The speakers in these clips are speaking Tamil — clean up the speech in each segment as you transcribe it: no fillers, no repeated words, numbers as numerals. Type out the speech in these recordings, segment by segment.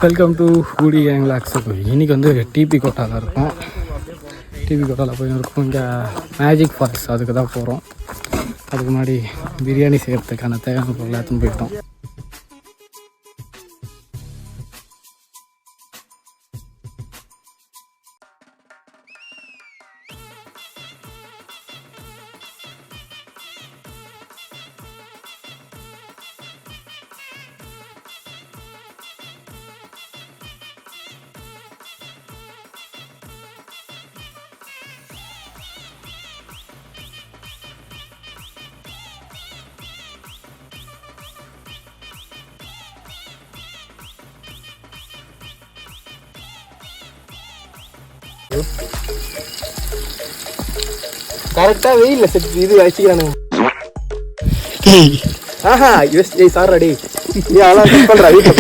Welcome to hoodie gang logs. இன்றைக்கி வந்து டிபி கோட்டாவில் இருக்கும். டிபி கோட்டாவில் போய் இருக்கும். இங்கே மேஜிக் ஃபால்ஸ் அதுக்கு தான் போகிறோம். அதுக்கு முன்னாடி பிரியாணி செய்கிறதுக்கான தேவையான பொருள் எல்லாத்தையும் போயிட்டோம். கரெக்டா வெயில்ல செட் இது வச்சுக்கிறானுங்க. ஆஹா யூஎஸ் சார் அடி நீ அவ்வளோ பண்றா வீட்டில்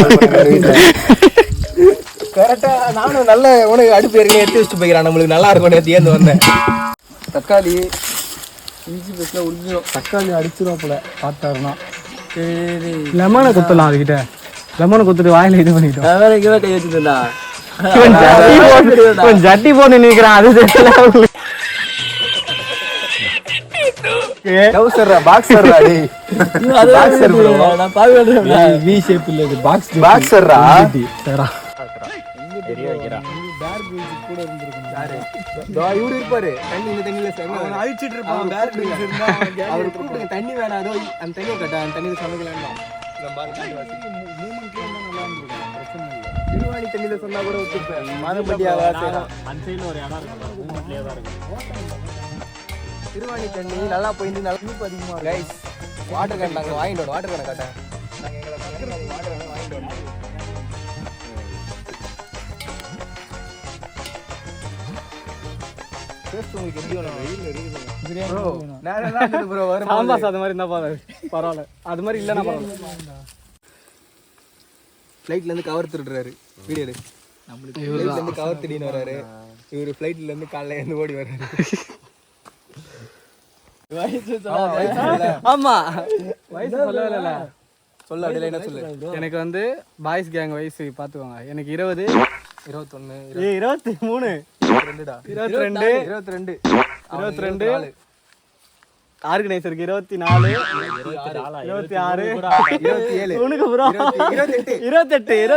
கரெக்டா. நானும் நல்ல உனக்கு அடுப்பு ஏற்கனவே எடுத்து வச்சுட்டு போய்க்கிறேன். நம்மளுக்கு நல்லா இருக்கும். நேற்று ஏந்து வந்தேன். தக்காளி இஞ்சி பேஸ்ட்ல உறிஞ்சிடும். தக்காளி அடிச்சிடும் போல பார்த்தாருன்னா. சரி லெமனை குத்தலாம். அதுக்கிட்ட லெமனை குத்துட்டு வாயில் இது பண்ணிட்டோம். கை வச்சுட்டா ஜட்டி போட்டு நிற்கிறான். அது தண்ணி வேணாதோ அந்த தண்ணியை கட்ட அந்த தண்ணியில சமைக்கலாம். திருவாணி தண்ணியில சொன்னா கூட ஒத்துப்பேன். திருவாணி தண்ணி நல்லா போயிட்டு நல்லா இனிப்பு அதிகமா கைஸ். வாட்டர் கேன் நாங்கள் வாங்கிட்டு வாட்டர் கேனை காட்டேன். வாட்டர் கேன் வாங்கிட்டு பரவாயில்ல. அது மாதிரி இல்லைன்னா பரவாயில்ல. ஃப்ளைட்ல இருந்து கவர் திருடுறாரு. வீடியோ ஃப்ளைட்ல இருந்து கவர் திடீர்னு வர்றாரு. இவரு ஃப்ளைட்ல இருந்து காலைல இருந்து ஓடி வர்றாரு. ஆமா வயசு சொல்லல சொல்ல அப்படியே என்ன சொல்லு. எனக்கு வந்து பாய்ஸ் கேங் வயசு பாத்துக்கோங்க. எனக்கு 20 21 23 22 ஆர்கனைசருக்கு 24 26 27 உனக்கு ப்ரோ 28 26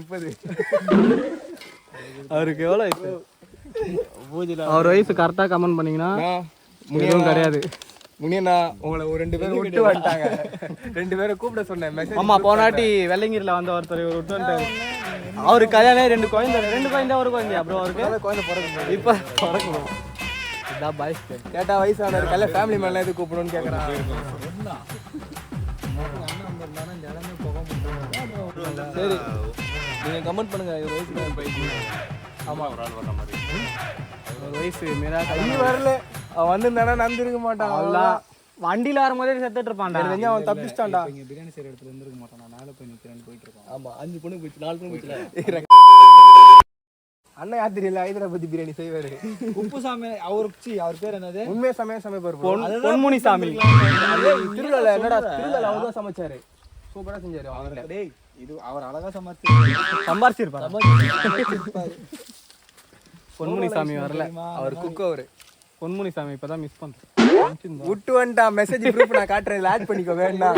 30 அவருக்கு எவ்வளோ வயசு? அவர் வயசு கரெக்டாக கமெண்ட் பண்ணீங்கன்னா எதுவும் கிடையாது. முனியண்ணா உங்களை ஒரு 2 பேரும் விட்டு வந்துட்டாங்க. 2 பேரை கூப்பிட சொன்னேன். ஆமா போனாட்டி வெள்ளங்கிரில வந்த ஒருத்தர் விட்டு வந்துட்டாரு. அவருக்கு கல்யாணம் 2 குழந்தை ஒரு குழந்தையா ப்ரோ? அவருக்கு குழந்தை பிறகு இப்போ பிறக்கணும். இதான் பாய்ஸ் கேட்டா வயசானவர் கல்யாண ஃபேமிலி மேல எது கூப்பிடணும்னு கேட்கறான். சரி நீங்க கமெண்ட் பண்ணுங்க. இவர் வயசு போயிட்டு ஆமா ஒரு ஆள் வர மாதிரி ஒரு வயசு மீரா கல்வி வரல. அவன் வந்திருந்தானா நந்திருக்க மாட்டான். அவ்வளோதான் வண்டியில வரும்போதே செத்துட்டு இருப்பான்டா. அவன் தப்பிச்சிட்டான்டா. பிரியாணி செய்யற இடத்துல இருந்திருக்க மாட்டான். நான் மேலே போய் நிற்கிறேன்னு போயிட்டு இருக்கான். ஆமா 5 பொண்ணு போயிடுச்சு 4 பொண்ணு போயிடுச்சு. அண்ணன் யார் தெரியல ஹைதராபாத் பிரியாணி செய்வாரு. உப்புசாமி அவர் பேர் என்னது? உண்மையா சமைப்பாரு. பொன்முனி சாமி. திருவிழா என்னடா திருவிழா அவர் தான் சமைச்சாரு. சூப்பரா செஞ்சாரு. அவர்ல இது அவர் அழகா சம்பாரிச்சிருப்பாரு. பொன்முனி சாமி வரல. Hour cook. அவரு பொன்முனி சாமி இப்பதான் மிஸ் பண்றேன். விட்டு வந்துட்டா. மெசேஜ் குரூப் நான் காட்டுறேன். ஆட் பண்ணிக்கோ வேணா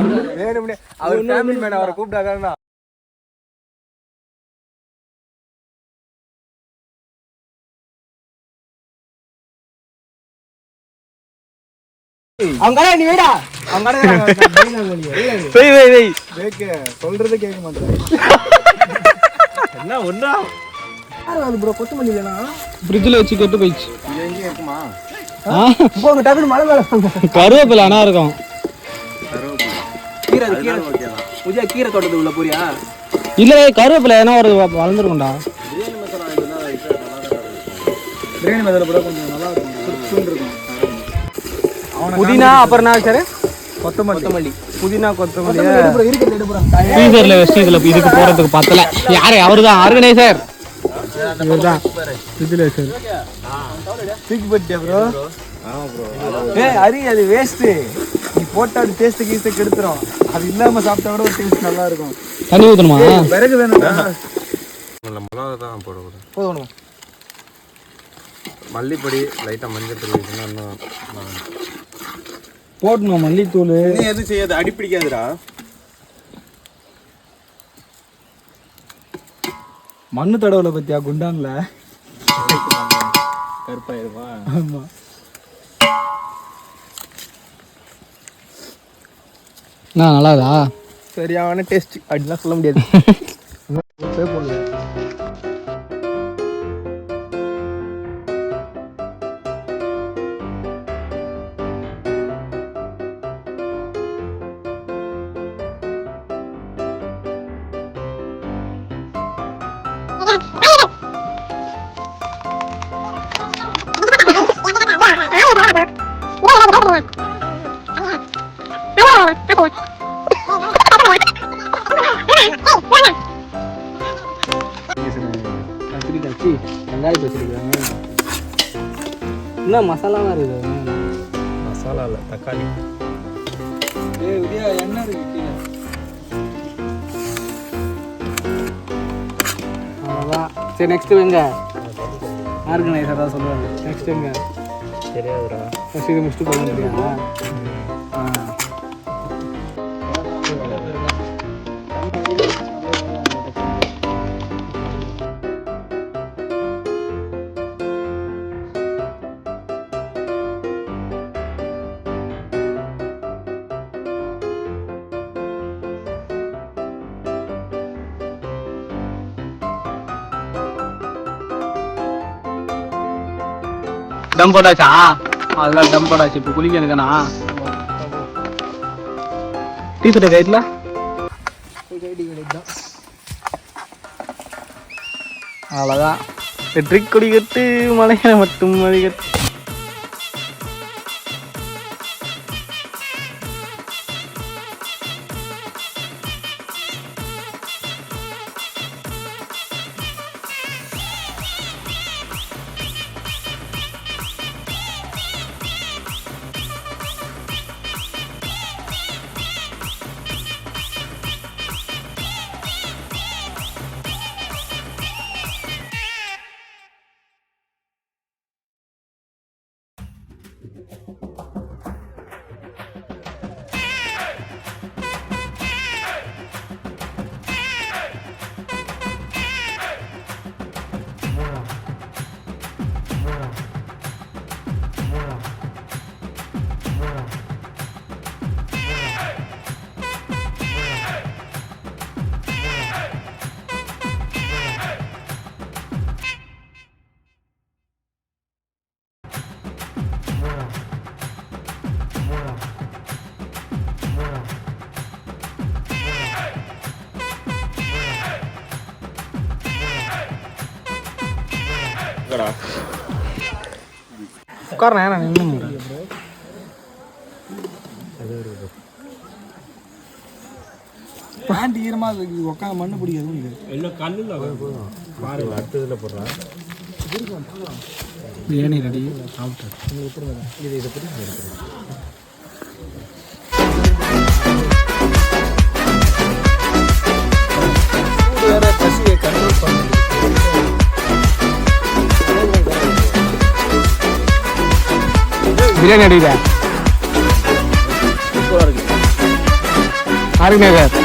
வேணும்னே. அவர் ஃபேமிலி மேன் அவரை கூப்பிட்டாதான். நீ வைடா. சொல்றது கேட்க மாட்டேன். என்ன ஒன்றா ப்ரோ கொத்தமல்லி இல்லைனா ஃப்ரிட்ஜில் வச்சு கெட்டு போயிடுச்சு. எங்கேயும் இருக்குமா? போங்க டக்குனு மழை மேலே கருவேப்பிலை அண்ணா இருக்கும். கீரை பூஜா கீரை தோட்டத்துக்கு உள்ள போறியா? இல்லை கருவேப்பிலை ஏன்னா ஒரு வளர்ந்துருக்கும்டா. பிரியாணி மசாலா கூட கொஞ்சம் நல்லா இருக்கும். புதினா அப்புறம் என்ன சார்? கொத்தமல்லி புதினா கொத்தமல்லி ஃப்ரீசரில் வச்சு இதில் இதுக்கு போகிறதுக்கு பத்தலை. யார்? அவர் தான் ஆர்கனைசர். இவர் தான் ஃப்ரிட்ஜில் வச்சார். தூக்கி போட்டியா ப்ரோ? ஆமா ப்ரோ. ஏய் ஹரி அது வேஸ்ட். நீ போட்டு அது டேஸ்ட்டு கீஸ்ட்டு கெடுத்துரும். அது இல்லாமல் சாப்பிட்டா கூட ஒரு டேஸ்ட் நல்லா இருக்கும். தண்ணி ஊற்றணுமா? விறகு வேணும்டா. மிளகா தான் போடக்கூடாது. போதும். மல்லிப்பொடி லைட்டாக மஞ்சள் பொடி இன்னும் போடணும் மல்லித்தூள். நீ எதுவும் செய்யாது, அடி பிடிக்காதுடா. மண்ணு தடவுல பத்தியா குண்டான்ல கருப்பாயிருமா? ஆமா. நல்லாதா? சரியான டேஸ்ட் அப்படிலாம் சொல்ல முடியாது. போடல. கத்திரிக்காய் வெங்காயம் வச்சிருக்காங்க. என்ன மசாலாலாம் இருக்குது? மசாலா இல்லை, தக்காளி. என்ன இருக்கு கீழே? அவ்வளோதான். சரி நெக்ஸ்ட்டு வெங்க ஆர்கனைசர் தான் சொல்லுவாங்க. நெக்ஸ்ட் எங்க தெரியாதுடா. ஃபஸ்ட் இது முடிச்சுட்டு போக முடியா? டம் போட்டாச்சா? அதெல்லாம் டம் போட்டாச்சு. இப்போ குளிக்க இருக்கண்ணா. டீ கட்டை கைட்டில் அவ்வளோதான். ட்ரிக் குடிக்கட்டு மலையை மட்டும் மதிக்கட்டு. உட்காரண நான் நின்று பேண்ட் ஈரமாக இருக்கு. உட்காந்து மண்ணு பிடிக்காது. எல்லாம் கல்லில் பாருங்க, அடுத்ததில் போடுறான். பிரியாணி ரெடி சாப்பிட்டு இதை பற்றி வேற பசியை கண்ட்ரோல் பண்ண பிரியாணி அடிக்குதா? சூப்பராக இருக்குது. ஆர்கனைசர்